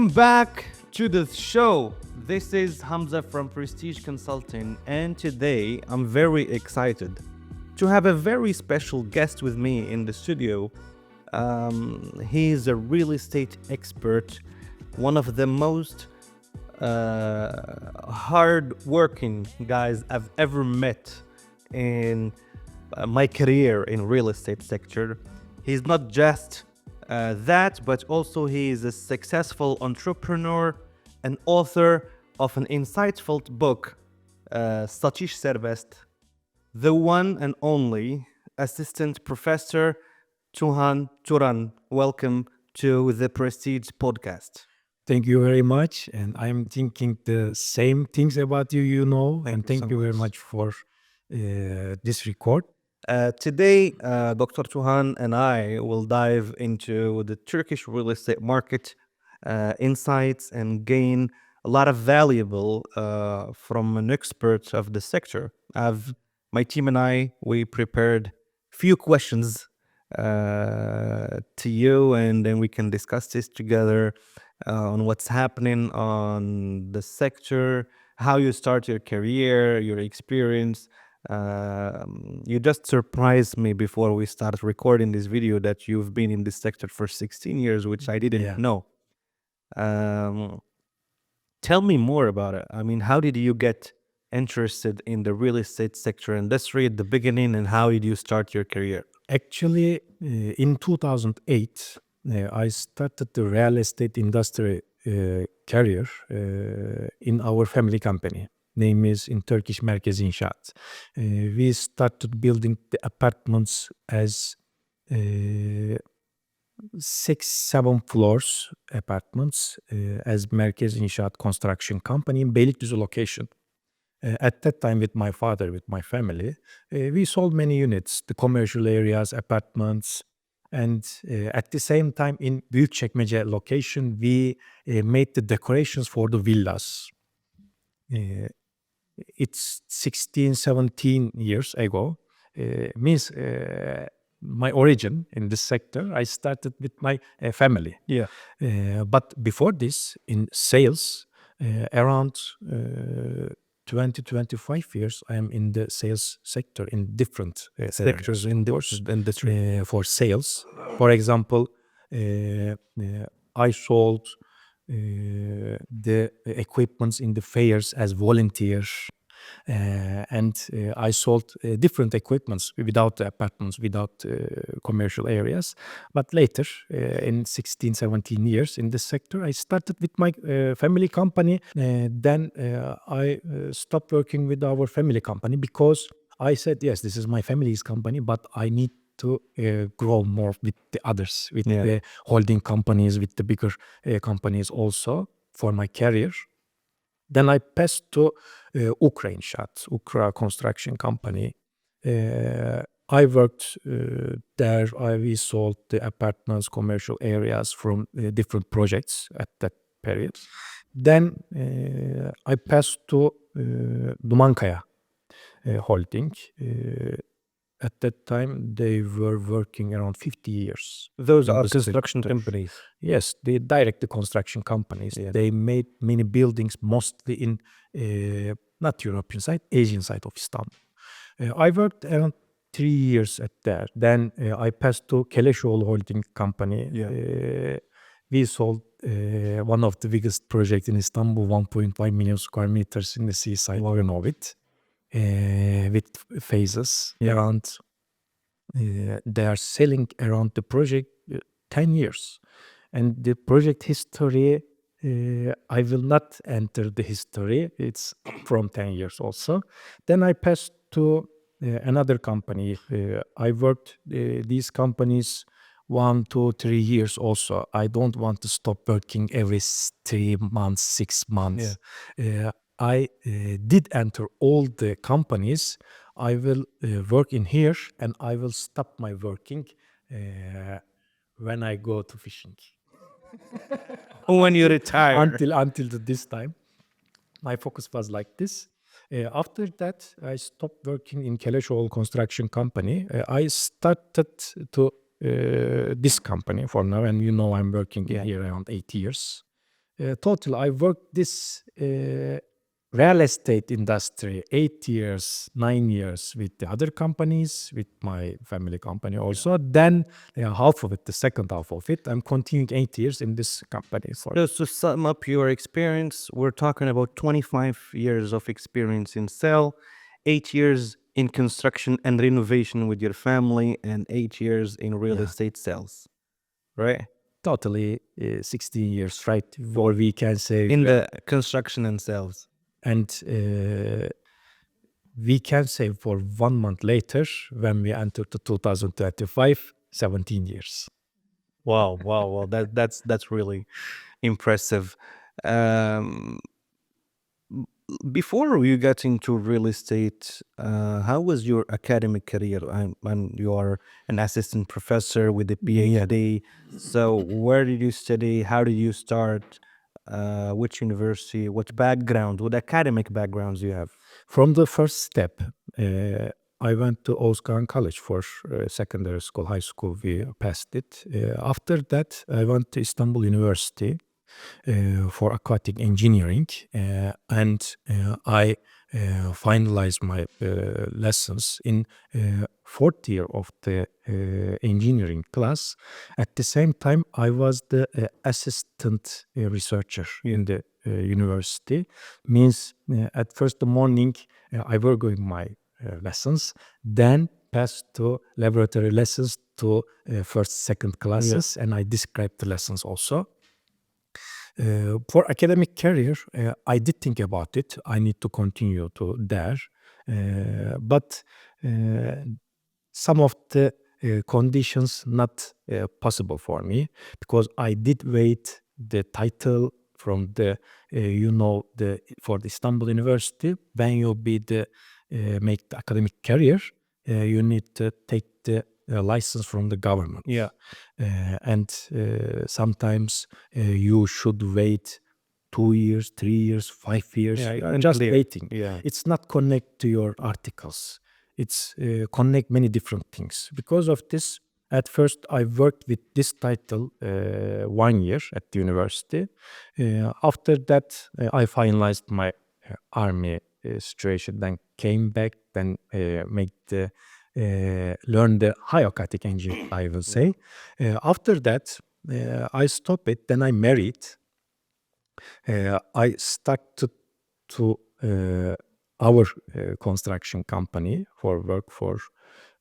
Welcome back to the show. This is Hamza from Prestij Consulting, and today I'm very excited to have a very special guest with me in the studio. He's a real estate expert, one of the most hard-working guys I've ever met in my career in real estate sector. He's not just that, but also he is a successful entrepreneur, an author of an insightful book, Satış Serbest, the one and only Assistant Professor Tuğhan Turan. Welcome to the Prestij Podcast. Thank you very much. And I'm thinking the same things about you, and thank you very much for this record. Today, Dr. Tuğhan and I will dive into the Turkish real estate market insights and gain a lot of valuable from an expert of the sector. My team and I, we prepared few questions to you, and then we can discuss this together on what's happening on the sector, how you start your career, your experience. You just surprised me before we started recording this video that you've been in this sector for 16 years, which I didn't know. Tell me more about it. I mean, how did you get interested in the real estate sector industry at the beginning, and how did you start your career? Actually, in 2008, I started the real estate industry career in our family company. Name is in Turkish Merkez İnşaat. We started building the apartments as 6-7 floors apartments as Merkez İnşaat construction company in Beylikdüzü location. At that time, with my father, with my family, we sold many units, the commercial areas, apartments, and at the same time in Büyükçekmece location, we made the decorations for the villas. It's 16, 17 years ago. Means my origin in this sector, I started with my family. Yeah. But before this, in sales, around 20-25 years, I am in the sales sector in different sectors in the industry for sales. For example, I sold the equipments in the fairs as volunteer, and I sold different equipments without the apartments, without commercial areas. But later, in 16, 17 years in this sector, I started with my family company. Then I stopped working with our family company because I said, yes, this is my family's company, but I need to grow more with the others, with the holding companies, with the bigger companies also for my career. Then I passed to Ukra İnşaat, Ukra construction company. I worked there. We sold the apartments, commercial areas from different projects at that period. Then I passed to Dumankaya Holding. At that time, they were working around 50 years. Those are construction companies. Yes, they direct the construction companies. Yeah. They made many buildings, mostly in not European side, Asian side of Istanbul. I worked around 3 years at there. Then I passed to Keleşoğlu Holding Company. Yeah. We sold one of the biggest projects in Istanbul, 1.5 million square meters in the seaside. You know it. With phases around, they are selling around the project 10 years. And the project history, I will not enter the history. It's from 10 years also. Then I passed to another company. I worked these companies 1, 2, 3 years also. I don't want to stop working every 3 months, 6 months. Yeah. I did enter all the companies. I will work in here, and I will stop my working when I go to fishing. When you retire. Until this time, my focus was like this. After that, I stopped working in Keleşoğlu construction company. I started to this company for now, and I'm working here around 8 years. total, I worked this real estate industry 8 years, 9 years with the other companies, with my family company also. Then half of it, the second half of it, I'm continuing 8 years in this company. Just to sum up your experience, we're talking about 25 years of experience in sale, 8 years in construction and renovation with your family, and 8 years in real estate sales, right? Totally 16 years, right? Or we can say In the construction and sales. and we can say for 1 month later, when we entered the 2025, 17 years. Wow. That's really impressive. Before you got into real estate, how was your academic career? You are an assistant professor with a PhD. So where did you study? How did you start? Which university? What background? What academic backgrounds you have? From the first step, I went to Oscar College for secondary school, high school. We passed it. After that, I went to Istanbul University for aquatic engineering, and I finalized my lessons in fourth year of the engineering class. At the same time, I was the assistant researcher in the university. Means at first the morning I were going my lessons, then passed to laboratory lessons to first, second classes, and I described the lessons also. For academic career, I did think about it. I need to continue to there, but some of the conditions not possible for me, because I did wait the title from the the for the Istanbul University. When you be the make the academic career, you need to take the license from the government. And sometimes you should wait 2 years, 3 years, 5 years. Just waiting. It's not connect to your articles. It's connect many different things. Because of this, at first I worked with this title 1 year at the university. After that, I finalized my army situation, then came back, then make the learn the high aquatic engine, I will say. After that, I stopped it. Then I married. I started to our construction company for work for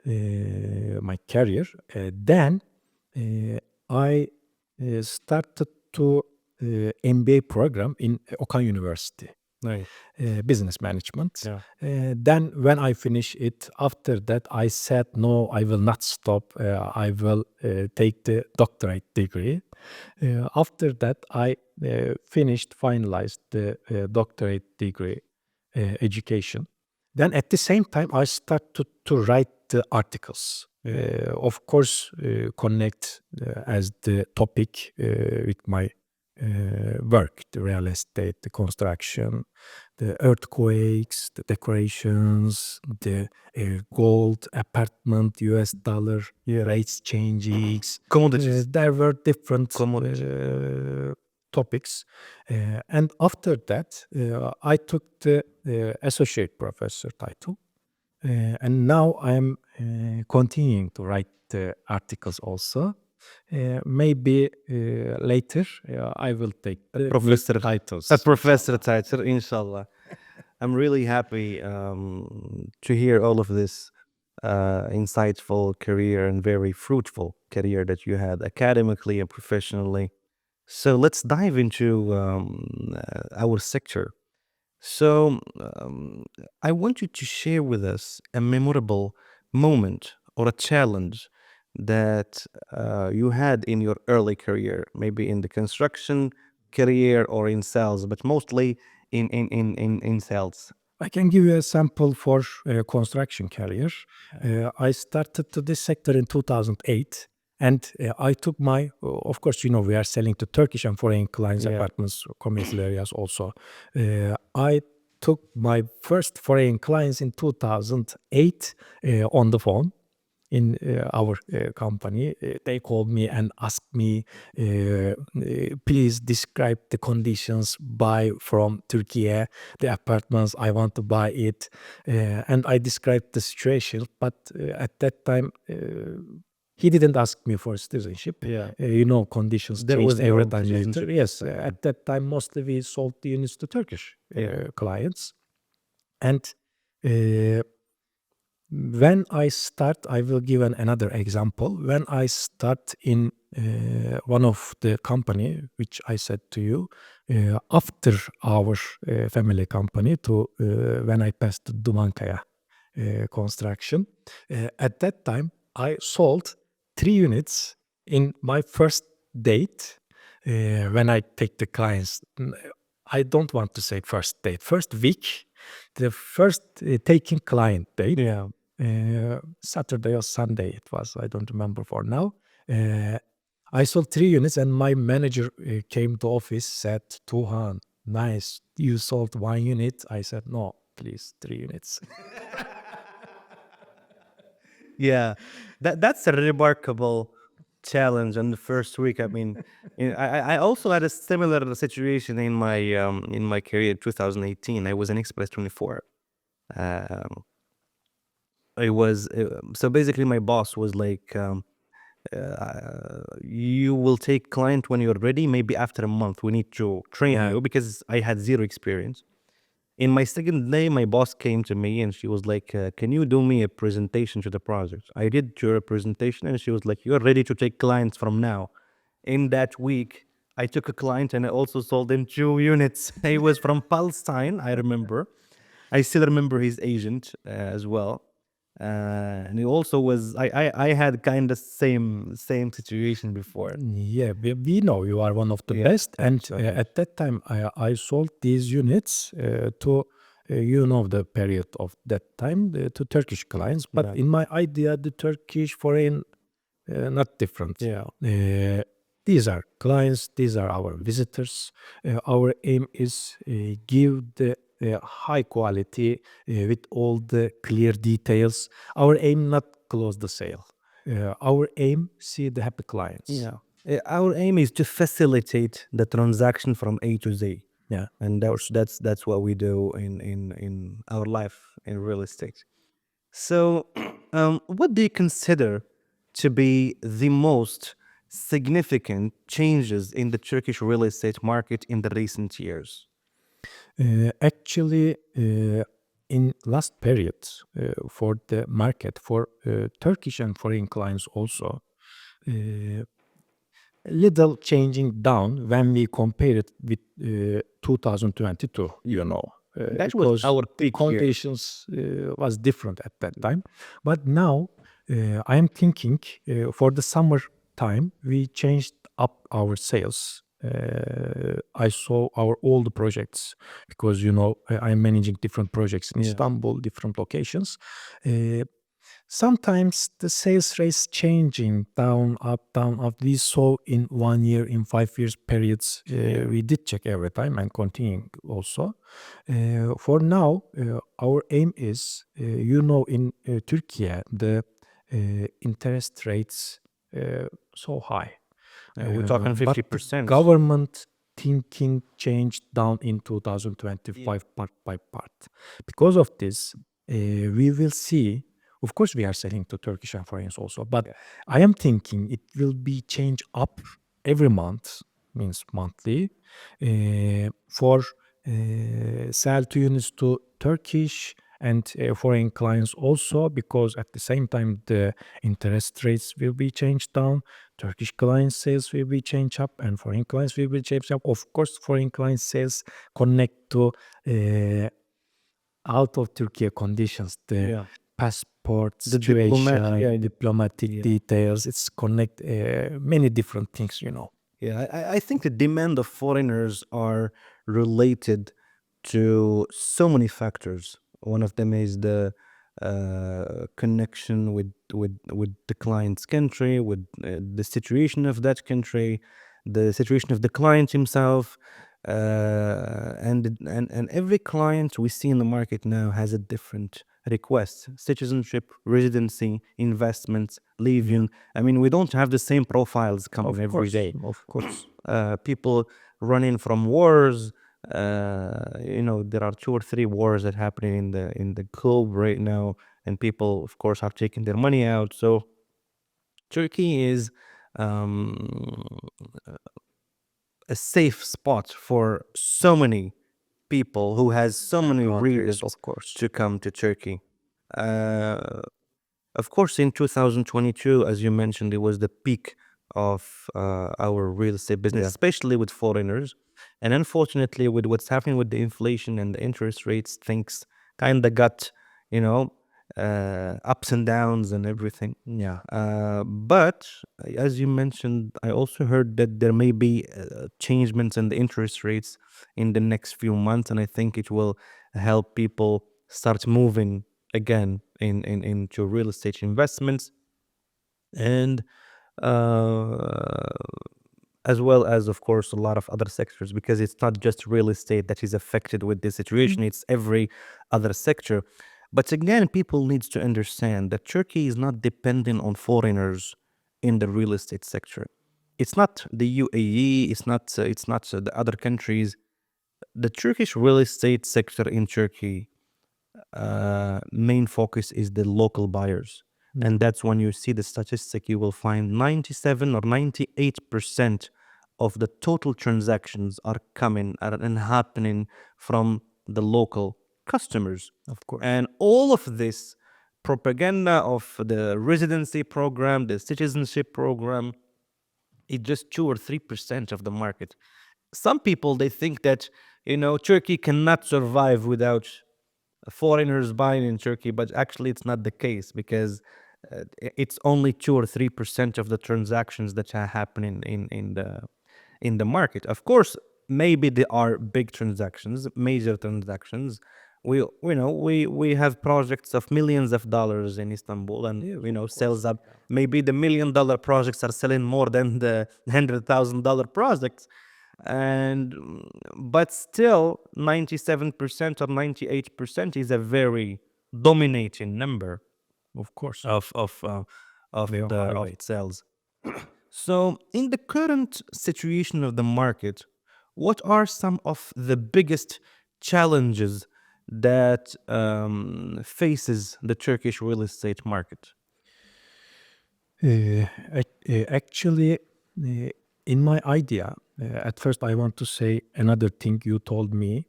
my career. Then I started to MBA program in Okan University. Business management. Then when I finish it, after that I said, no, I will not stop. I will take the doctorate degree. After that, I finalized the doctorate degree education. Then at the same time, I started to write the articles. Of course, connect as the topic with my work, the real estate, the construction, the earthquakes, the decorations, the gold, apartment, US dollar, rates changes. Commodities. There were different topics. And after that, I took the associate professor title. And now I'm continuing to write the articles also. Maybe later I will take Professor titles. A professor title, inshallah. I'm really happy to hear all of this insightful career and very fruitful career that you had academically and professionally. So let's dive into our sector. So I want you to share with us a memorable moment or a challenge that you had in your early career, maybe in the construction career or in sales, but mostly in sales. I can give you a sample for construction career. I started to this sector in 2008. And I took my, of course, we are selling to Turkish and foreign clients, apartments, commercial areas also. I took my first foreign clients in 2008 on the phone. in our company. They called me and asked me, please describe the conditions, buy from Turkey, the apartments, I want to buy it. And I described the situation, but at that time, he didn't ask me for citizenship. Conditions There changed was every no time later. citizenship. Yes, at that time, mostly we sold the units to Turkish clients. And when I start, I will give another example. When I start in one of the company, which I said to you, after our family company to when I passed to Dumankaya construction, at that time I sold 3 units in my first date when I take the clients. I don't want to say first date, first week, the first taking client date. Yeah. Saturday or Sunday it was, I don't remember for now. I sold 3 units and my manager came to office, said, Tuğhan, nice, you sold 1 unit. I said, no, please, 3 units. Yeah, that's a remarkable challenge in the first week. I mean, I also had a similar situation in my career in 2018. I was in Express 24. I was so basically my boss was like, you will take client when you're ready. Maybe after a month, we need to train you because I had zero experience. In my second day, my boss came to me and she was like, can you do me a presentation to the project? I did your presentation and she was like, you're ready to take clients from now. In that week, I took a client and I also sold him 2 units. He was from Palestine, I remember. I still remember his agent as well. And he also was, I had kind of same situation before. Yeah, we know you are one of the best. And at that time, I sold these units to, the period of that time, to Turkish clients. But in my idea, the Turkish foreign, not different. These are clients, these are our visitors. Our aim is give the high quality with all the clear details. Our aim not close the sale. Our aim see the happy clients. Yeah. Our aim is to facilitate the transaction from A to Z. Yeah. And that's what we do in our life in real estate. So, what do you consider to be the most significant changes in the Turkish real estate market in the recent years? Actually, in last period, for the market, for Turkish and foreign clients also, little changing down when we compare it with 2022, That was because our peak year. conditions was different at that time. But now I am thinking for the summer time, we changed up our sales. I saw our all the projects because I'm managing different projects in Istanbul, different locations. Sometimes the sales rates changing down, up. We saw in 1 year, in 5 years periods. We did check every time and continuing also. For now, our aim is, in Turkey, the interest rates so high. We're talking But the 50%. government thinking changed down in 2025 part by part. Because of this, we will see. Of course, we are selling to Turkish and foreigners also, but I am thinking it will be change up every month, means monthly, for sell 2 units to Turkish and foreign clients also, because at the same time the interest rates will be changed down. Turkish client sales will be changed up and foreign clients will be changed up. Of course, foreign client sales connect to out of Turkey conditions, the passport The situation, diplomatic details. It's connect many different things, Yeah, I think the demand of foreigners are related to so many factors. One of them is the connection with the client's country, with the situation of that country, the situation of the client himself, and every client we see in the market now has a different requests: citizenship, residency, investments, leaving. I mean, we don't have the same profiles coming every day. Of course. People running from wars. There are 2 or 3 wars that happening in the globe right now, and people, of course, are taking their money out. So Turkey is a safe spot for so many people who has so many reasons, of course. to come to Turkey. Of course, in 2022, as you mentioned, it was the peak of our real estate business, especially with foreigners. And unfortunately, with what's happening with the inflation and the interest rates, things kind of got, ups and downs and everything. Yeah. But as you mentioned, I also heard that there may be changements in the interest rates in the next few months, and I think it will help people start moving again into real estate investments, and as well as, of course, a lot of other sectors, because it's not just real estate that is affected with this situation, it's every other sector. But again, people need to understand that Turkey is not dependent on foreigners in the real estate sector. It's not the UAE, it's not the other countries. The Turkish real estate sector in Turkey, main focus is the local buyers. And that's when you see the statistic, you will find 97 or 98% of the total transactions are coming and happening from the local customers. Of course. And all of this propaganda of the residency program, the citizenship program, is just 2 or 3% of the market. Some people, they think that, Turkey cannot survive without foreigners buying in Turkey, but actually it's not the case, because it's only 2 or 3% of the transactions that are happening in the market. Of course, maybe there are big transactions, major transactions. We have projects of millions of dollars in Istanbul, and sells up. Maybe the $1 million projects are selling more than the $100,000 projects. But still 97% or 98% is a very dominating number Of course. of They are high rate. sales. So in the current situation of the market, what are some of the biggest challenges that faces the Turkish real estate market? Actually, in my idea, at first I want to say another thing you told me.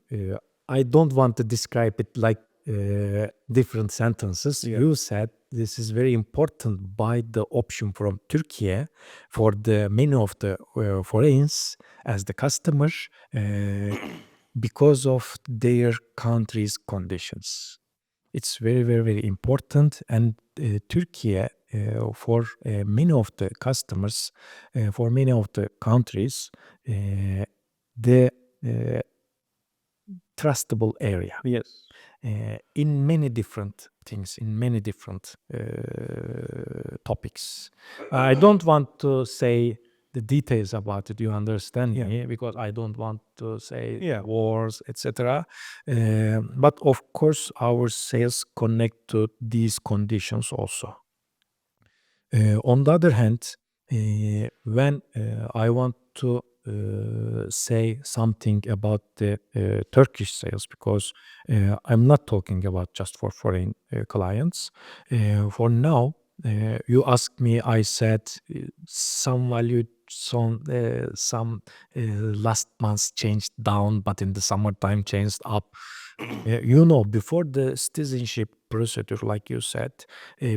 I don't want to describe it like different sentences. You said this is very important by the option from Turkey for the many of the foreigners as the customer because of their country's conditions. It's very, very, very important. And Turkey, for many of the customers, for many of the countries, the trustable area. Yes. In many different things, in many different topics. I don't want to say the details about it, you understand me, because I don't want to say wars, etc. But of course, our sales connect to these conditions also. On the other hand, when I want to say something about the Turkish sales, because I'm not talking about just for foreign clients. For now, you asked me, I said some value, some last month changed down, but in the summertime changed up. Before the citizenship procedure, like you said,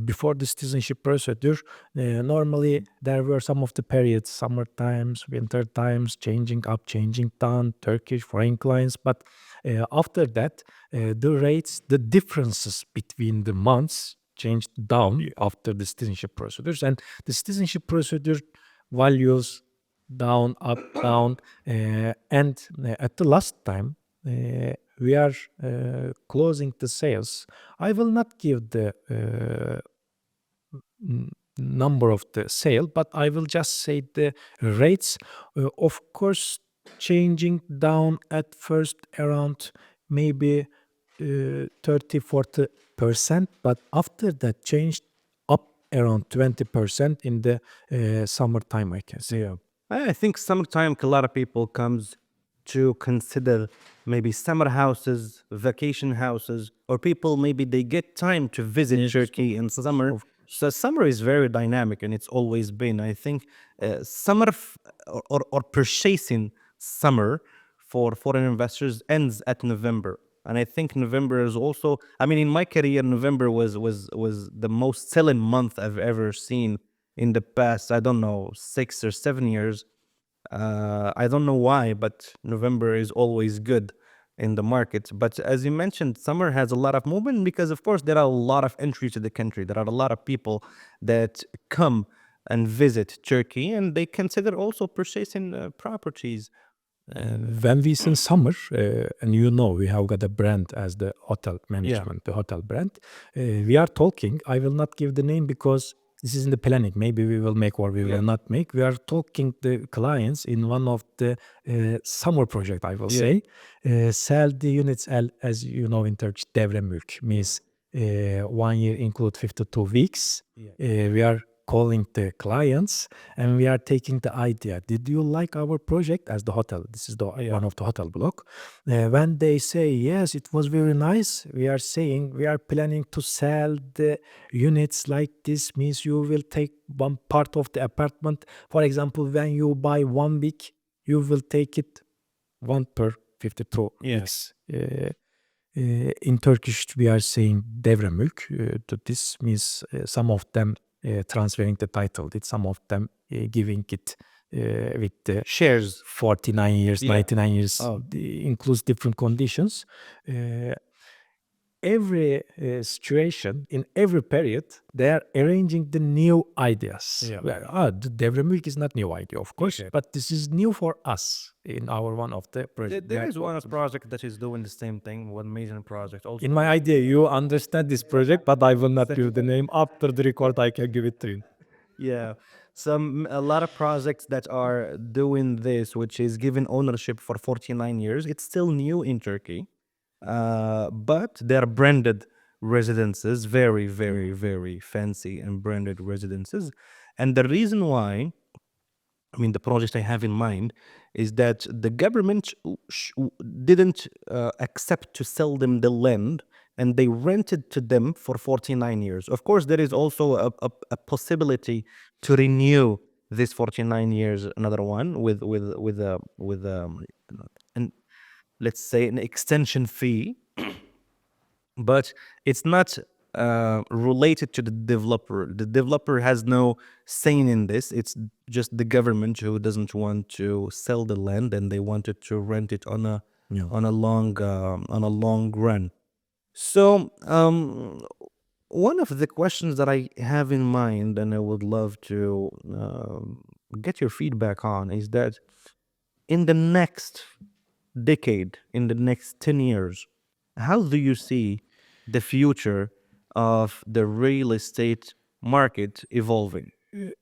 before the citizenship procedure, normally there were some of the periods, summer times, winter times, changing up, changing down, Turkish, foreign clients. But after that, the rates, the differences between the months changed down after the citizenship procedures. And the citizenship procedure values down, up, down. And at the last time, we are closing the sales. I will not give the number of the sale, but I will just say the rates, of course, changing down at first around maybe 30-40%, but after that changed up around 20% in the summertime, I can say. I think summertime, a lot of people comes to consider maybe summer houses, vacation houses, or people maybe they get time to visit Turkey in summer. So summer is very dynamic, and it's always been. I think summer or purchasing summer for foreign investors ends at November. And I think November is also. I mean, in my career, November was the most selling month I've ever seen in the past, I don't know, 6 or 7 years. I don't know why, but November is always good in the market. But as you mentioned, summer has a lot of movement because, of course, there are a lot of entry to the country. There are a lot of people that come and visit Turkey, and they consider also purchasing properties. When we say summer, and you know we have got a brand as the hotel management, the hotel brand, we are talking, I will not give the name because this is in the planning. Maybe we will make or we will not make. We are talking the clients in one of the summer project, I will say. Sell the units, as you know in Turkish, devre mülk means 1 year include 52 weeks. We are calling the clients and we are taking the idea. Did you like our project as the hotel? This is the one of the hotel block. When they say yes, it was very nice. We are saying we are planning to sell the units like this. Means you will take one part of the apartment. For example, when you buy 1 week, you will take it 1 per 52 weeks. In Turkish, we are saying devre mülk. This means some of them transferring the title, some of them giving it with the Shares. 49 years, 99 years, includes different conditions. Every situation, in every period, they are arranging the new ideas. The devre mülk is not new idea, of course, but this is new for us in our one of the projects. There is one project that is doing the same thing, one major project also. In my idea, you understand this project, but I will not give the name. After the record, I can give it to you. Yeah, a lot of projects that are doing this, which is given ownership for 49 years. It's still new in Turkey, but they're branded residences, very, very, very fancy and branded residences. And the reason why, I mean, the project I have in mind is that the government didn't accept to sell them the land, and they rented to them for 49 years. Of course, there is also a possibility to renew this 49 years, another one with an, let's say, an extension fee, but it's not related to the developer. The developer has no say in this. It's just the government who doesn't want to sell the land, and they wanted to rent it on a long run. So one of the questions that I have in mind, and I would love to get your feedback on, is that in the next decade, in the next 10 years, how do you see the future of the real estate market evolving?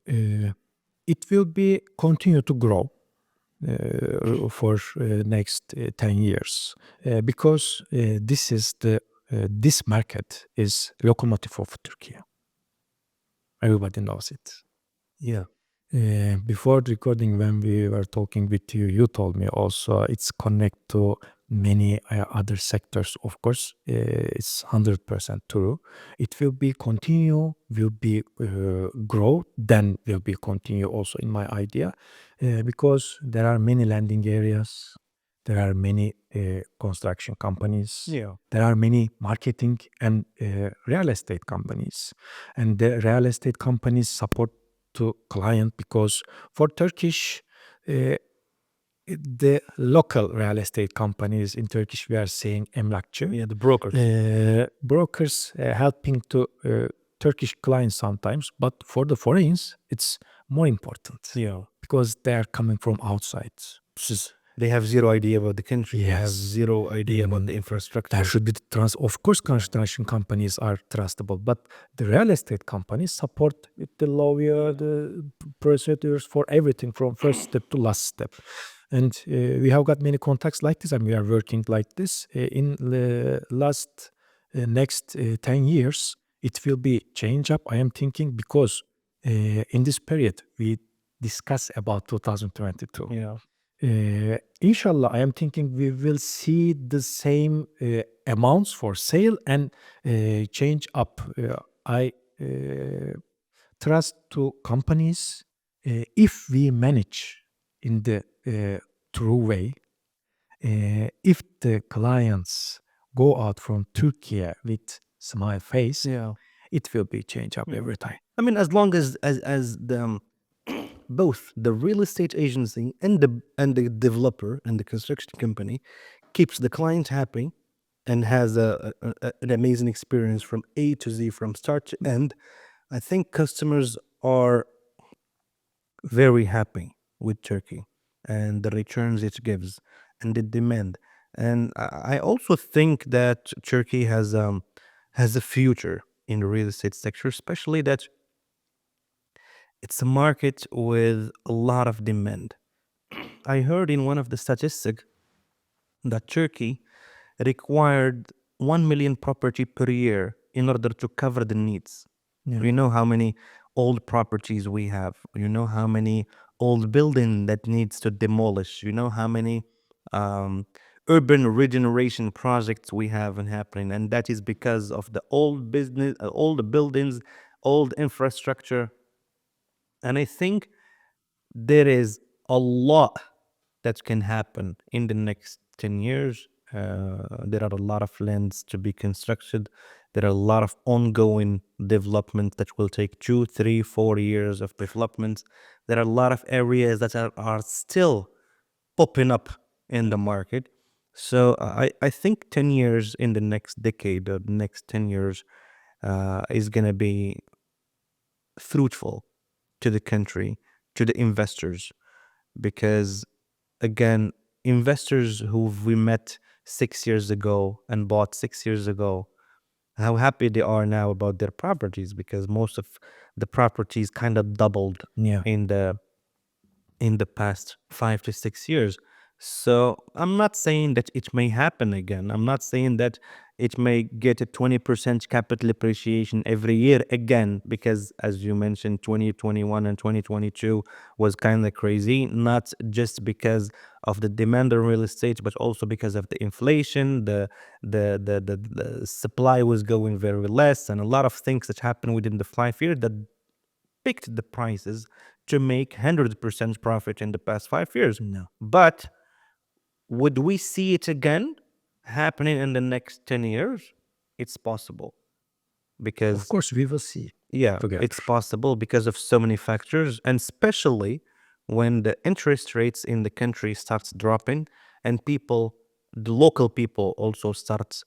It will be continue to grow for next 10 years because this market is locomotive of Turkey. Everybody knows it. Yeah. Before the recording, when we were talking with you, you told me also it's connect to many other sectors. Of course, it's 100% true. It will be continue, will be grow, then will be continue also in my idea, because there are many landing areas, there are many construction companies, there are many marketing and real estate companies, and the real estate companies support to client because for Turkish, the local real estate companies in Turkish, we are saying emlakçı. Yeah, the brokers. Brokers helping to Turkish clients sometimes, but for the foreigners, it's more important. Because they are coming from outside. They have zero idea about the country. They have zero idea about the infrastructure. There should be of course, construction companies are trustable, but the real estate companies support with the lawyer, the procedures for everything from first step to last step. And we have got many contacts like this, and we are working like this. In the next 10 years, it will be change up, I am thinking, because in this period, we discuss about 2022. Yeah. Inshallah, I am thinking we will see the same amounts for sale and change up. I trust to companies if we manage in the true way. If the clients go out from Turkey with smile face, Yeah. it will be change up every time. I mean, as long as the both the real estate agency and the developer and the construction company keeps the client happy and has an amazing experience from A to Z, from start to end, I think customers are very happy with Turkey and the returns it gives and the demand. And I also think that Turkey has a future in the real estate sector, especially that it's a market with a lot of demand. I heard in one of the statistics that Turkey required 1 million property per year in order to cover the needs. You know how many old properties we have. You know how many old building that needs to demolish. You know how many urban regeneration projects we have and happening, and that is because of the old business, old buildings, old infrastructure. And I think there is a lot that can happen in the next 10 years. There are a lot of lands to be constructed. There are a lot of ongoing development that will take 2, 3, 4 years of development. There are a lot of areas that are still popping up in the market. So I think 10 years in the next decade, or the next 10 years, is going to be fruitful to the country, to the investors, because again, investors who we met 6 years ago and bought 6 years ago, how happy they are now about their properties, because most of the properties kind of doubled in the past 5 to 6 years. So I'm not saying that it may happen again. I'm not saying that it may get a 20% capital appreciation every year again, because as you mentioned, 2021 and 2022 was kind of crazy, not just because of the demand on real estate, but also because of the inflation, the supply was going very less, and a lot of things that happened within the 5 years that picked the prices to make 100% profit in the past 5 years. No. But would we see it again happening in the next 10 years? It's possible, because Of course, we will see. yeah, together. it's possible because of so many factors, and especially when the interest rates in the country starts dropping and people, the local people, also starts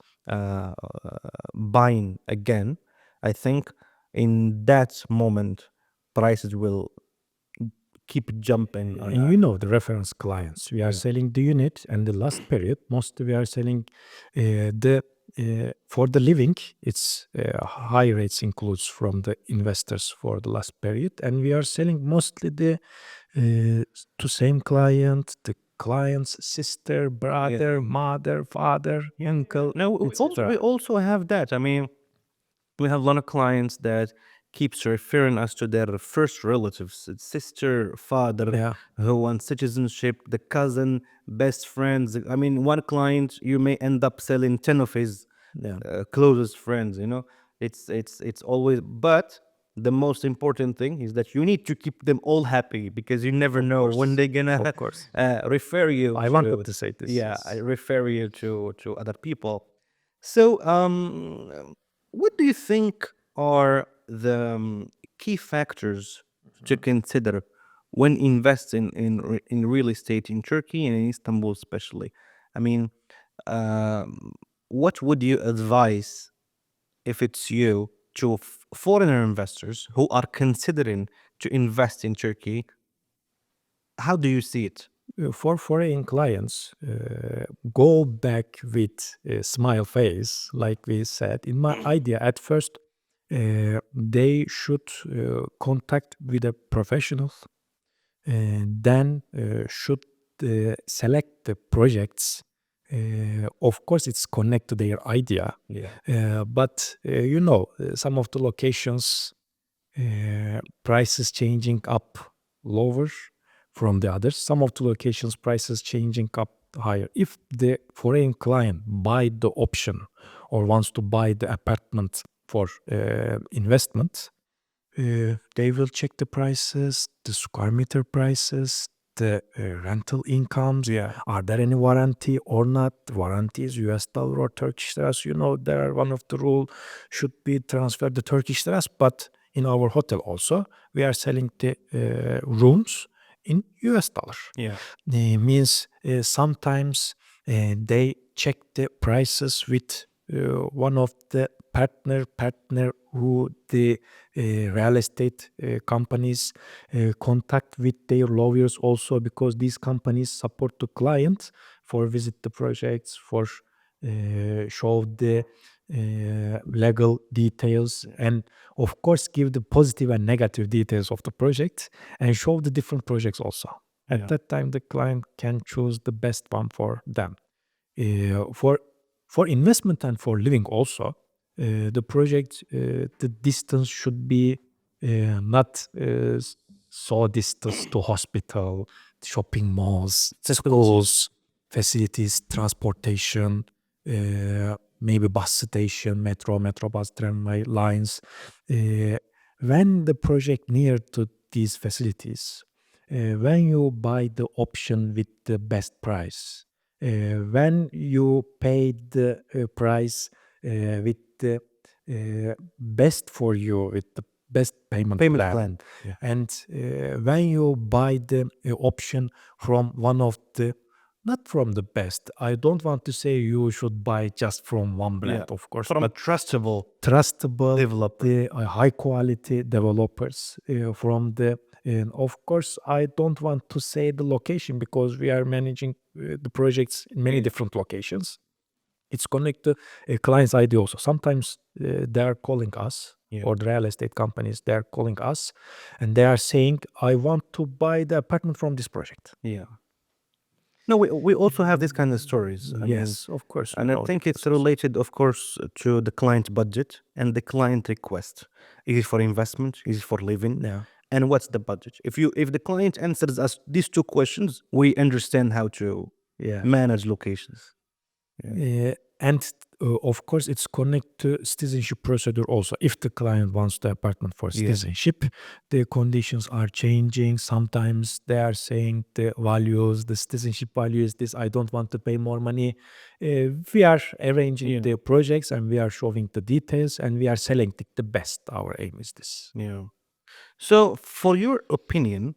buying again. I think in that moment prices will keep jumping. And you know the reference clients. We are selling the unit, and the last period, mostly we are selling the for the living. It's high rates includes from the investors for the last period, and we are selling mostly the to same client, the client's sister, brother, mother, father, uncle. No, we also have that. I mean, we have a lot of clients that keeps referring us to their first relatives, sister, father, Yeah. who want citizenship, the cousin, best friends. I mean, one client, you may end up selling 10 of his Yeah. closest friends, you know. It's always, but the most important thing is that you need to keep them all happy, because you never know when they're gonna Of course. refer you. I wanted to say this. Yeah, yes. I refer you to other people. So, what do you think are the key factors to consider when investing in real estate in Turkey and in Istanbul, especially? I mean, what would you advise if it's you to foreigner investors who are considering to invest in Turkey? How do you see it? For foreign clients, go back with a smile face, like we said. In my idea, at first, they should contact with a professional, and then should select the projects. Of course, it's connected to their idea. But some of the locations prices changing up lower from the others. Some of the locations prices changing up higher. If the foreign client buy the option or wants to buy the apartment for investment, they will check the prices, the square meter prices, the rental incomes. Are there any warranty or not? Warranty is US dollar or Turkish liras. There one of the rule should be transferred the Turkish liras, but in our hotel also, we are selling the rooms in US dollar. Means sometimes they check the prices with one of the partner who the real estate companies contact with their lawyers also, because these companies support the client for visit the projects, for show the legal details, and of course give the positive and negative details of the project and show the different projects also. At that time, the client can choose the best one for them. For investment and for living also, the project, the distance should be not so distance to hospital, shopping malls, schools, facilities, transportation, maybe bus station, metro bus, tramway lines. When the project near to these facilities, when you buy the option with the best price, when you pay the price with the best for you, with the best payment plan. And when you buy the option from one of the, not from the best, I don't want to say you should buy just from one brand, of course, From but trustable developer, the high quality developers from the. And of course, I don't want to say the location because we are managing the projects in many different locations. It's connected to a client's ID also. Sometimes they are calling us, or the real estate companies, they are calling us and they are saying, I want to buy the apartment from this project. No, we also have these kind of stories. Yes, of course. And I think it's related, of course, to the client budget and the client request. Is it for investment? Is it for living? And what's the budget? If the client answers us these two questions, we understand how to manage locations. And of course, it's connected to citizenship procedure also. If the client wants the apartment for citizenship, the conditions are changing. Sometimes they are saying the values, the citizenship value is this, I don't want to pay more money. We are arranging the projects and we are showing the details and we are selling the best. Our aim is this. So, for your opinion,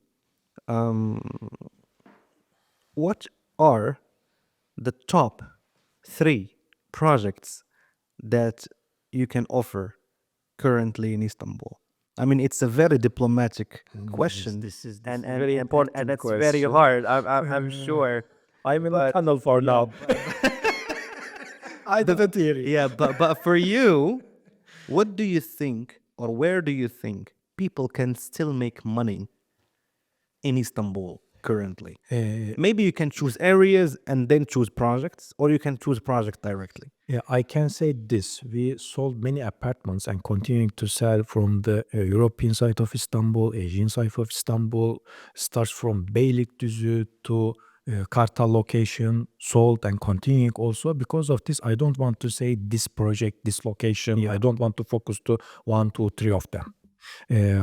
what are the top 3 projects that you can offer currently in Istanbul? I mean, it's a very diplomatic question. This is and very important, and it's very hard. I'm sure. I'm in a tunnel for now. I didn't hear you. But for you, what do you think, or where do you think people can still make money in Istanbul currently? Maybe you can choose areas and then choose projects, or you can choose projects directly. I can say this. We sold many apartments and continuing to sell from the European side of Istanbul, Asian side of Istanbul, starts from Beylikdüzü to Kartal location, sold and continuing also. Because of this, I don't want to say this project, this location. I don't want to focus to 1, 2, 3 of them.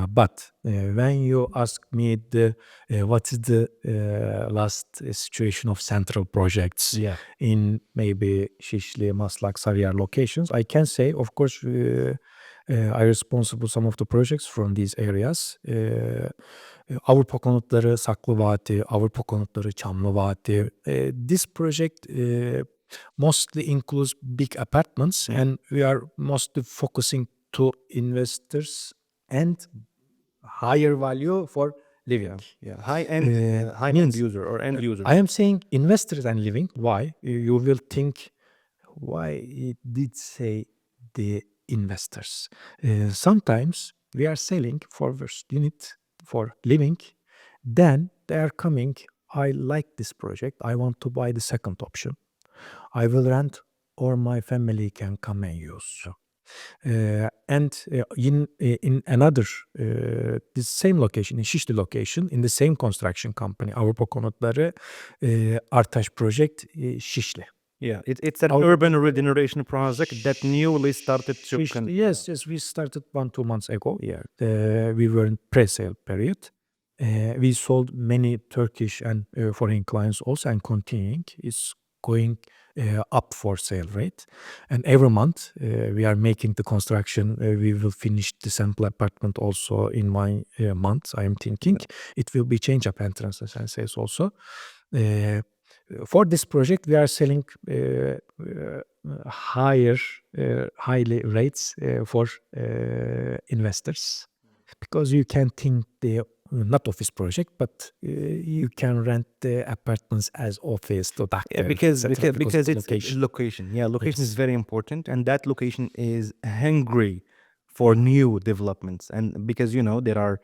But when you ask me what is the last situation of central projects in maybe Şişli, Maslak, Sarıyer locations, I can say, of course, I responsible some of the projects from these areas. Avrupa Konutları Saklıvadi, Avrupa Konutları Çamlıvadi. This project mostly includes big apartments, and we are mostly focusing to investors and higher value for living. High-end user or end user. I am saying investors and living. Why? You will think, why it did say the investors? Sometimes we are selling for first unit for living, then they are coming I like this project. I want to buy the second option. I will rent, or my family can come and use. In another the same location, in Şişli location, in the same construction company, Avrupa Konutları Artaş project Şişli. Yeah, it's an urban regeneration project that newly started to Yes, we started 1-2 months ago. Yeah, we were in pre-sale period. We sold many Turkish and foreign clients also, and continuing is going up for sale rate. And every month we are making the construction. We will finish the sample apartment also in my month. I am thinking it will be change up entrances and sales also. For this project, we are selling highly rates for investors, because you can think the not office project, but you can rent the apartments as office to doctor, because etc., because it's location. location. Yeah, location is Yes. very important, and that location is hungry for new developments. And because there are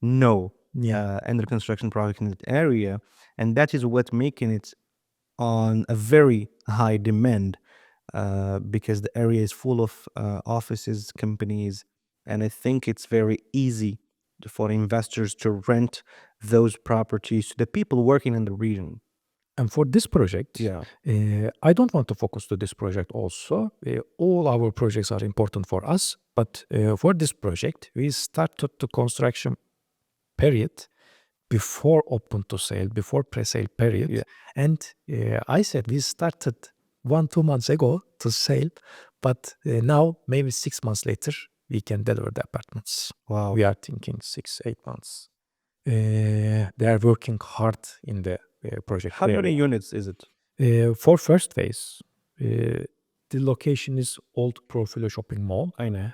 no Yeah. under construction projects in that area, and that is what making it on a very high demand, because the area is full of offices, companies, and I think it's very easy for investors to rent those properties to the people working in the region. And for this project, Yeah. I don't want to focus to this project also. All our projects are important for us, but for this project, we started the construction period before open to sale, before pre-sale period. Yeah. And I said we started 1-2 months ago to sale, but now maybe 6 months later, we can deliver the apartments. Wow. We are thinking 6-8 months. They are working hard in the project. How many units is it? For first phase, the location is Old Profilo Shopping Mall. I know.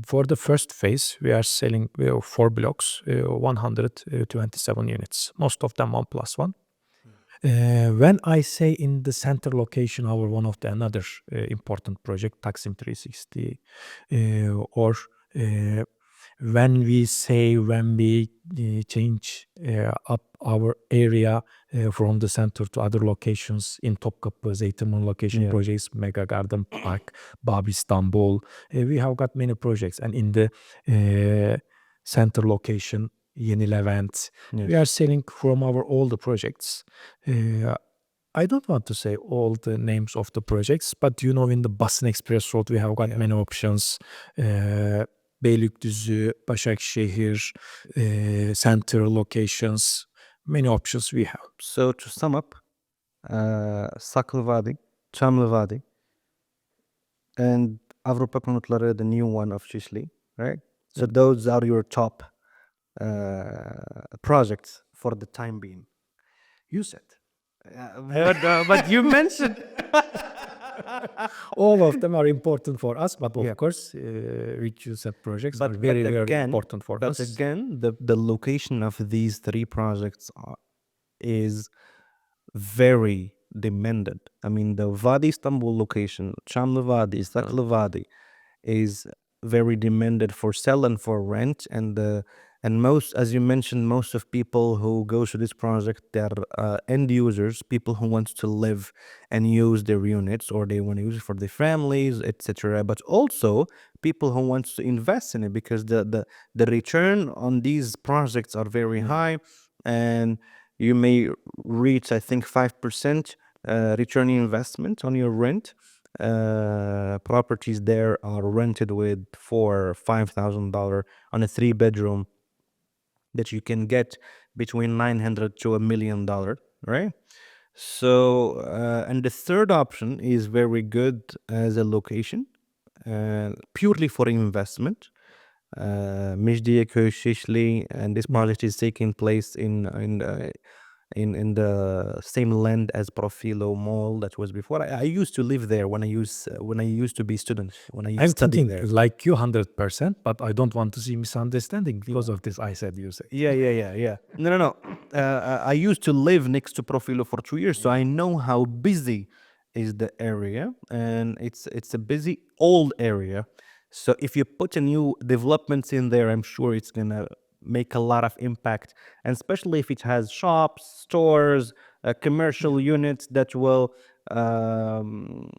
For the first phase, we are selling 4 blocks, 127 units, most of them 1+1. When I say in the center location, our one of the another important project, Taksim 360, or when we change up our area from the center to other locations in Topkapı, Zeytinburnu location projects, Mega Garden Park, Bab Istanbul, we have got many projects. And in the center location, Yeni Levent, we are selling from our all the projects. I don't want to say all the names of the projects, but in the Basın Express Road, we have got many options. Beylikdüzü, Başakşehir, center locations, many options we have. So to sum up, Saklıvadi, Çamlıvadi, and Avrupa Konutları, the new one of Şişli, right? So those are your top projects for the time being. You said. But you mentioned. All of them are important for us, but of course, which you said projects are very, very important for us. But again, the location of these 3 projects is very demanded. I mean, the Vadi Istanbul location, Çamlıvadi, Saklıvadi, is very demanded for sell and for rent, and most, as you mentioned, most of people who go to this project, they're end users, people who want to live and use their units, or they want to use it for their families, etc. But also people who want to invest in it, because the return on these projects are very high, and you may reach, I think, 5% return on investment on your rent. Properties there are rented with $4,000 or $5,000 on a 3-bedroom that you can get between $900 to $1 million, right? So, and the third option is very good as a location, purely for investment. Mecidiyeköy, Şişli, and this project is taking place in the same land as Profilo Mall that was before. I used to live there when I used to be student. When I I'm studied thinking there. like you 100%, but I don't want to see misunderstanding because of this. I said you say. Yeah. No. I used to live next to Profilo for 2 years, so I know how busy is the area, and it's a busy old area. So if you put a new developments in there, I'm sure it's gonna make a lot of impact, and especially if it has shops, stores, commercial units that will um,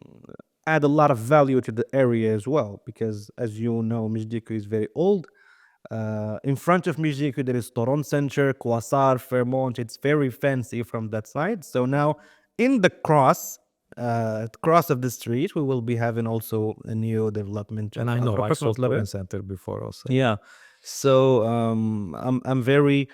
add a lot of value to the area as well. Because as you know, Mijdiku is very old. In front of Mijdiku, there is Toron Center, Quasar, Fairmont. It's very fancy from that side. So now in the cross of the street, we will be having also a new development. And I know I saw approximately. Levin Center before also. Yeah. So I'm very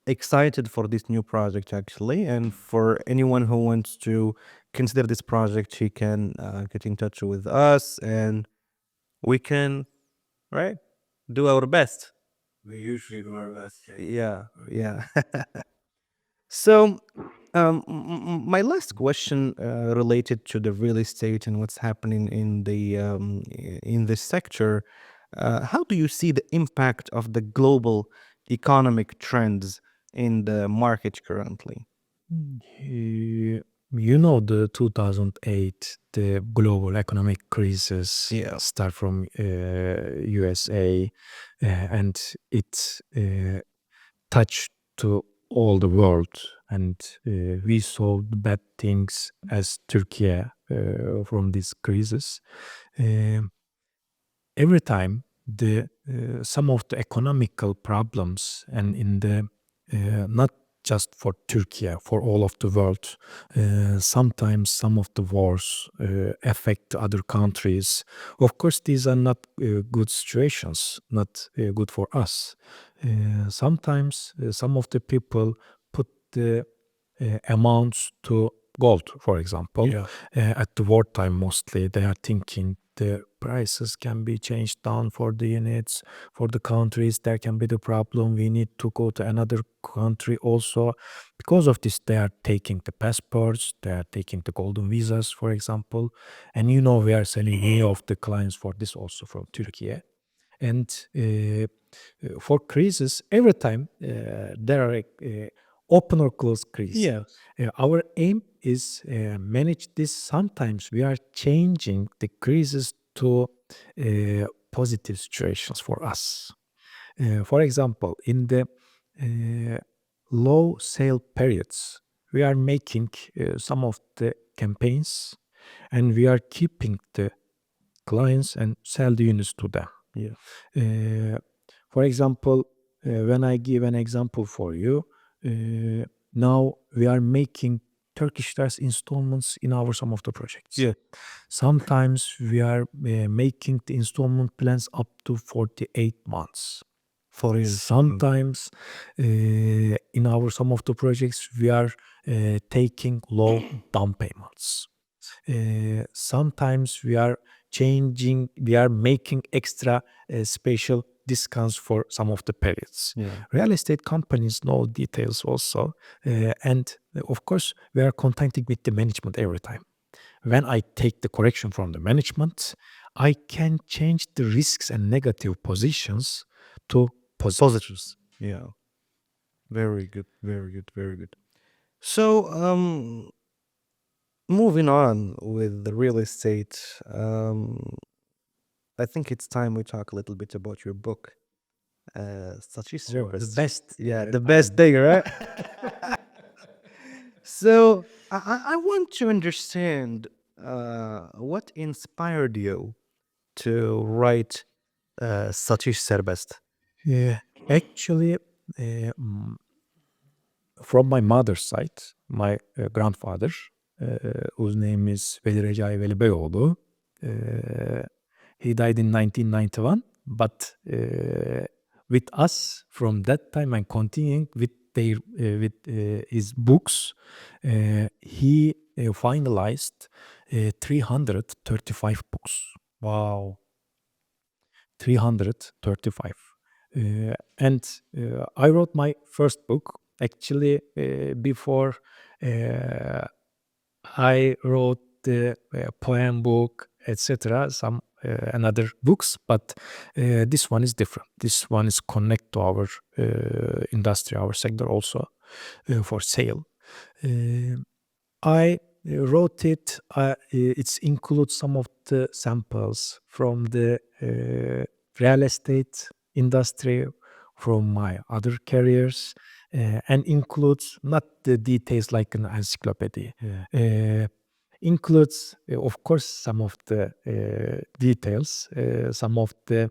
excited for this new project actually, and for anyone who wants to consider this project, he can get in touch with us, and we can do our best. We usually do our best. Yeah. So my last question related to the real estate and what's happening in this sector. How do you see the impact of the global economic trends in the market currently? You know, the 2008, the global economic crisis start from USA, and it touched to all the world, and we saw the bad things as Turkey from this crisis. Every time the some of the economical problems, and in the not just for Turkey, for all of the world, sometimes some of the wars affect other countries. Of course, these are not good situations, not good for us. Sometimes some of the people put the amounts to gold, for example. At the wartime, mostly they are thinking the prices can be changed down for the units, for the countries. There can be the problem. We need to go to another country also. Because of this, they are taking the passports, they are taking the golden visas, for example. And we are selling many of the clients for this also from Turkey. And for crisis, every time there are open or closed crisis. Our aim is manage this. Sometimes we are changing the crisis to positive situations for us. For example, in the low sale periods, we are making some of the campaigns, and we are keeping the clients and sell the units to them. For example, when I give an example for you, now we are making Turkish liras installments in some of the projects. Sometimes we are making the installment plans up to 48 months. Sometimes in some of the projects we are taking low down payments. Sometimes we are making extra special discounts for some of the periods. Real estate companies know details also, and of course we are contacting with the management every time. When I take the correction from the management, I can change the risks and negative positions to positives. Very good. So moving on with the real estate, I think it's time we talk a little bit about your book, Satış Serbest. The best. The best thing, right? So I want to understand what inspired you to write Satış Serbest. Actually, from my mother's side, my grandfather, whose name is Veli Recai Veli Beyoğlu, he died in 1991, but with us from that time and continuing with his books, he finalized 335 books. Wow. 335. And I wrote my first book actually before I wrote the poem book, etc. Some another books, but this one is different. This one is connect to our industry, our sector also for sale. I wrote it. It includes some of the samples from the real estate industry, from my other careers, and includes not the details like an encyclopedia. Includes, of course, some of the details, some of the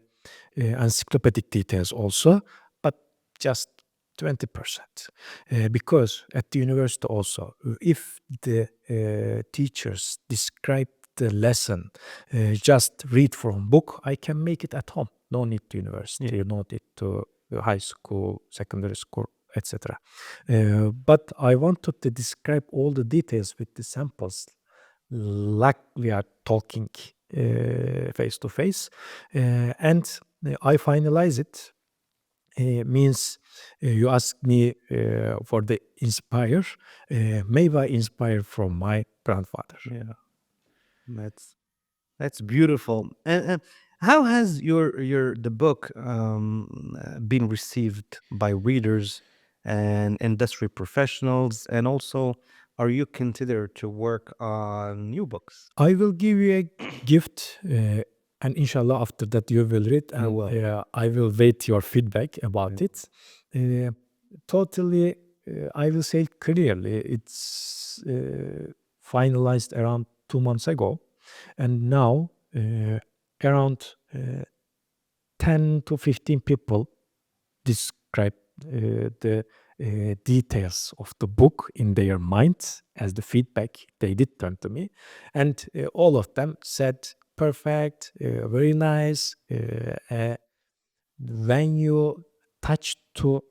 encyclopedic details also, but just 20%. Because at the university also, if the teachers describe the lesson, just read from book, I can make it at home. No need to university, no need to high school, secondary school, etc. But I wanted to describe all the details with the samples, like we are talking face to face, and I finalize it. Means you ask me for the inspire. Maybe I inspire from my grandfather. Yeah, that's beautiful. And how has the book been received by readers and industry professionals? And also, are you considered to work on new books? I will give you a gift, and inshallah after that you will read, and I will wait your feedback about it. Totally, I will say clearly, it's finalized around 2 months ago, and now around 10 to 15 people describe the details of the book in their minds as the feedback they did turn to me, and all of them said perfect, very nice. When you touch to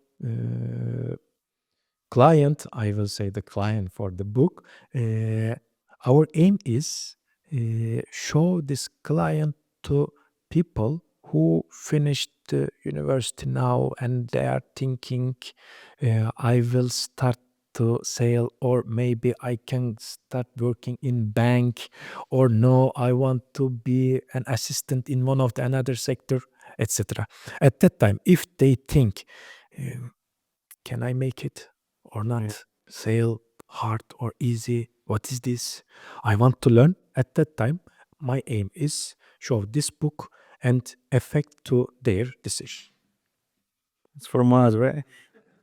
client, I will say the client for the book, our aim is show this client to people who finished the university now and they are thinking, I will start to sell, or maybe I can start working in bank, or no, I want to be an assistant in one of the another sector, etc. At that time, if they think, can I make it or not? Sale hard or easy? What is this? I want to learn. At that time, my aim is show this book and affect to their decision. It's for Maz, right?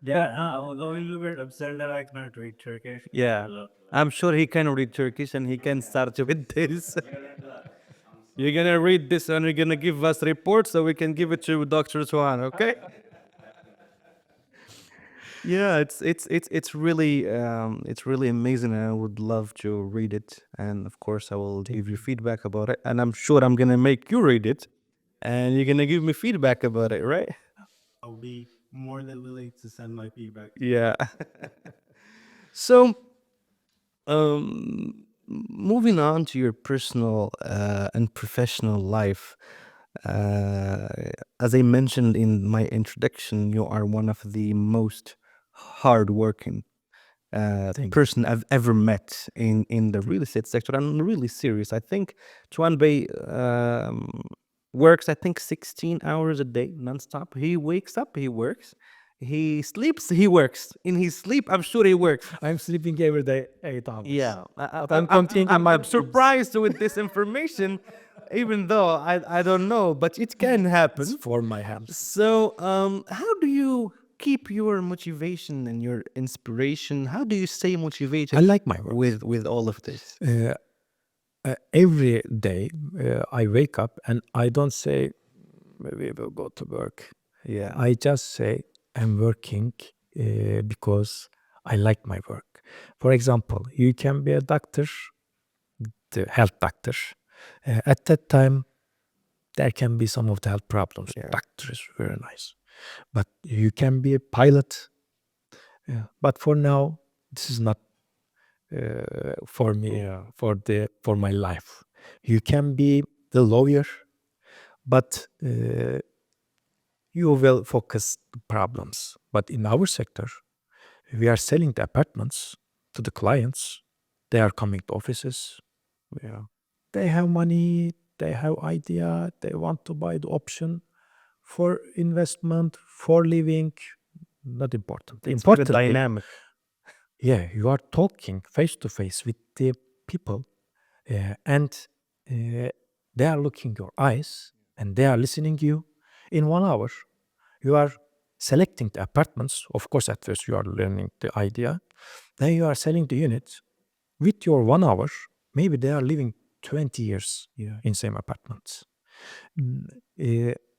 Yeah, although you were upset that I cannot read Turkish. Yeah, I'm sure he can read Turkish and he can start with this. You're gonna read this and you're gonna give us report so we can give it to Dr. Tuğhan, okay? Yeah, it's really amazing, and I would love to read it. And of course, I will give you feedback about it. And I'm sure I'm gonna make you read it, and you're gonna give me feedback about it, right? I'll be more than willing to send my feedback. Yeah. So, moving on to your personal and professional life, as I mentioned in my introduction, you are one of the most hardworking person I've ever met in the real estate sector. I'm really serious. I think Tuan Bey works, I think, 16 hours a day nonstop. He wakes up, he works. He sleeps, he works. In his sleep, I'm sure he works. I'm sleeping every day 8 hours. Yeah, I'm surprised with this information, even though I don't know, but it can happen. It's for my hands. So, how do you keep your motivation and your inspiration? How do you stay motivated? I like my work. With all of this. Every day I wake up and I don't say we will go to work. Yeah, I just say I'm working because I like my work. For example, you can be a doctor, the health doctor. At that time, there can be some of the health problems. Yeah. Doctor is very nice. But you can be a pilot. But for now, this is not for me, for my life. You can be the lawyer, but you will focus the problems. But in our sector, we are selling the apartments to the clients. They are coming to offices. They have money, they have idea, they want to buy the option for investment, for living. Not important. Important dynamic. Yeah, you are talking face to face with the people, and they are looking your eyes and they are listening you in 1 hour. you are selecting the apartments. Of course, at first you are learning the idea. Then you are selling the units. With your 1 hour, maybe they are living 20 years in same apartments.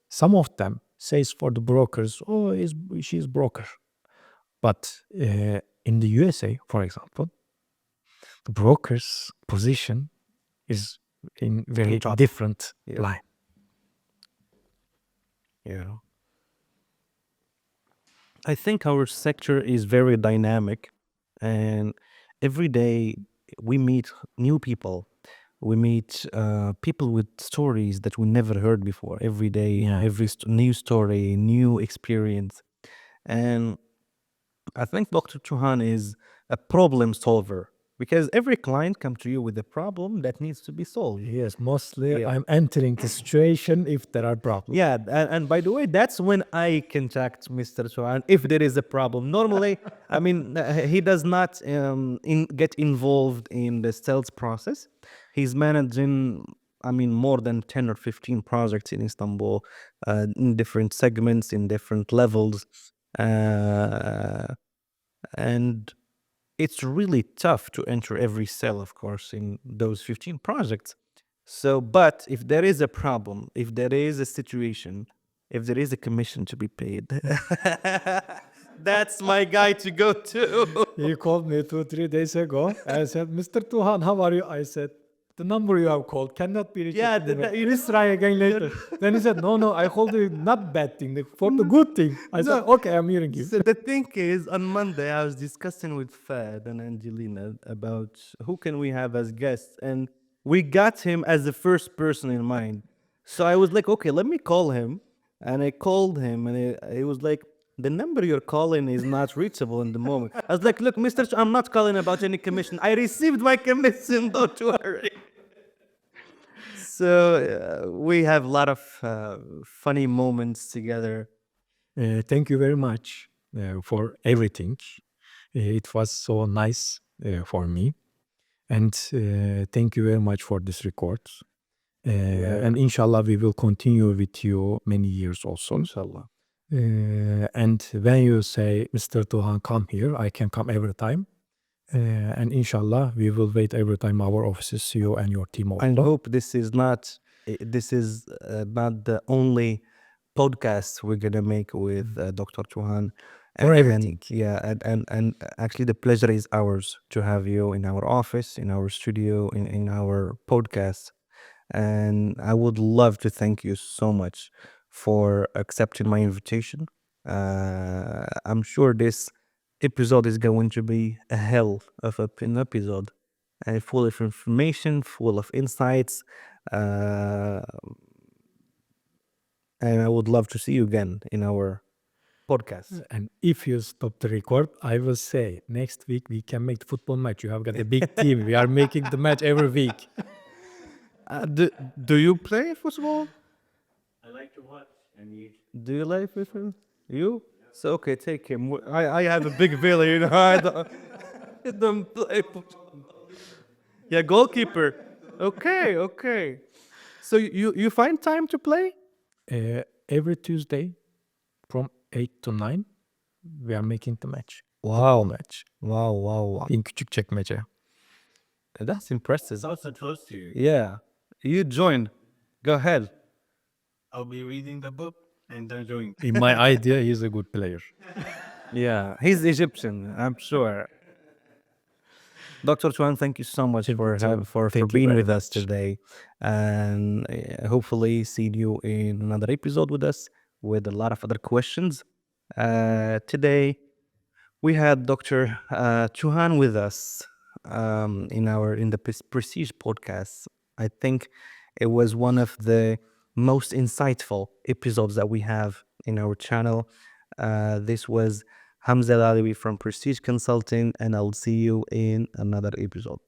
Some of them says for the brokers, oh, she's broker. But in the USA, for example, the broker's position is in very Top. different Yeah. line. Yeah. I think our sector is very dynamic, and every day we meet new people. We meet people with stories that we never heard before. Every day, Yeah. every new story, new experience. And I think Dr. Tuğhan is a problem solver because every client comes to you with a problem that needs to be solved. Yes, mostly Yeah. I'm entering the situation if there are problems. Yeah, and by the way, that's when I contact Mr. Tuğhan if there is a problem. Normally, I mean, he does not get involved in the sales process. He's managing, I mean, more than 10 or 15 projects in Istanbul, in different segments, in different levels. And it's really tough to enter every cell, of course, in those 15 projects. So, but if there is a problem, if there is a situation, if there is a commission to be paid, that's my guy to go to. He called me 2-3 days ago and said, Mr. Tuğhan, how are you? I said, the number you have called cannot be reached. Yeah, Please try again later. Then he said, no, I called you not bad thing, for the good thing. I said, okay, I'm hearing you. So the thing is, on Monday, I was discussing with Fad and Angelina about who can we have as guests, and we got him as the first person in mind. So I was like, okay, let me call him, and I called him, and he was like, the number you're calling is not reachable in the moment. I was like, look, Mr. I'm not calling about any commission. I received my commission, don't worry. So we have a lot of funny moments together. Thank you very much for everything. It was so nice for me. And thank you very much for this record. And inshallah, we will continue with you many years also. Inshallah. And when you say, Mr. Tuğhan, come here, I can come every time. And inshallah, we will wait every time our offices, you and your team also. I hope this is not the only podcast we're gonna make with Dr. Tuğhan. For everything. Yeah, and actually the pleasure is ours to have you in our office, in our studio, in our podcast. And I would love to thank you so much for accepting my invitation. I'm sure this episode is going to be a hell of an episode, and full of information, full of insights. And I would love to see you again in our podcast. And if you stop the record, I will say next week we can make the football match. You have got a big team. We are making the match every week. Do you play football? I like to watch and eat. Do you like football? You? So okay, take him. I have a big villa, you know. I don't play football. Yeah, goalkeeper. Okay. So you find time to play? Every Tuesday from 8 to 9 we are making the match. Wow. Match. Wow. In Küçükçekmece. That's impressive. It's also close to you. Yeah. You join. Go ahead. I'll be reading the book and then doing. In my idea, he's a good player. Yeah, he's Egyptian, I'm sure. Dr. Tuğhan, thank you so much for Thank you being very with us much. today, and hopefully see you in another episode with us with a lot of other questions. Today we had Dr. Tuğhan with us in the Prestij Podcast. I think it was one of the most insightful episodes that we have in our channel. This was Hamza Alawi from Prestij Consulting, and I'll see you in another episode.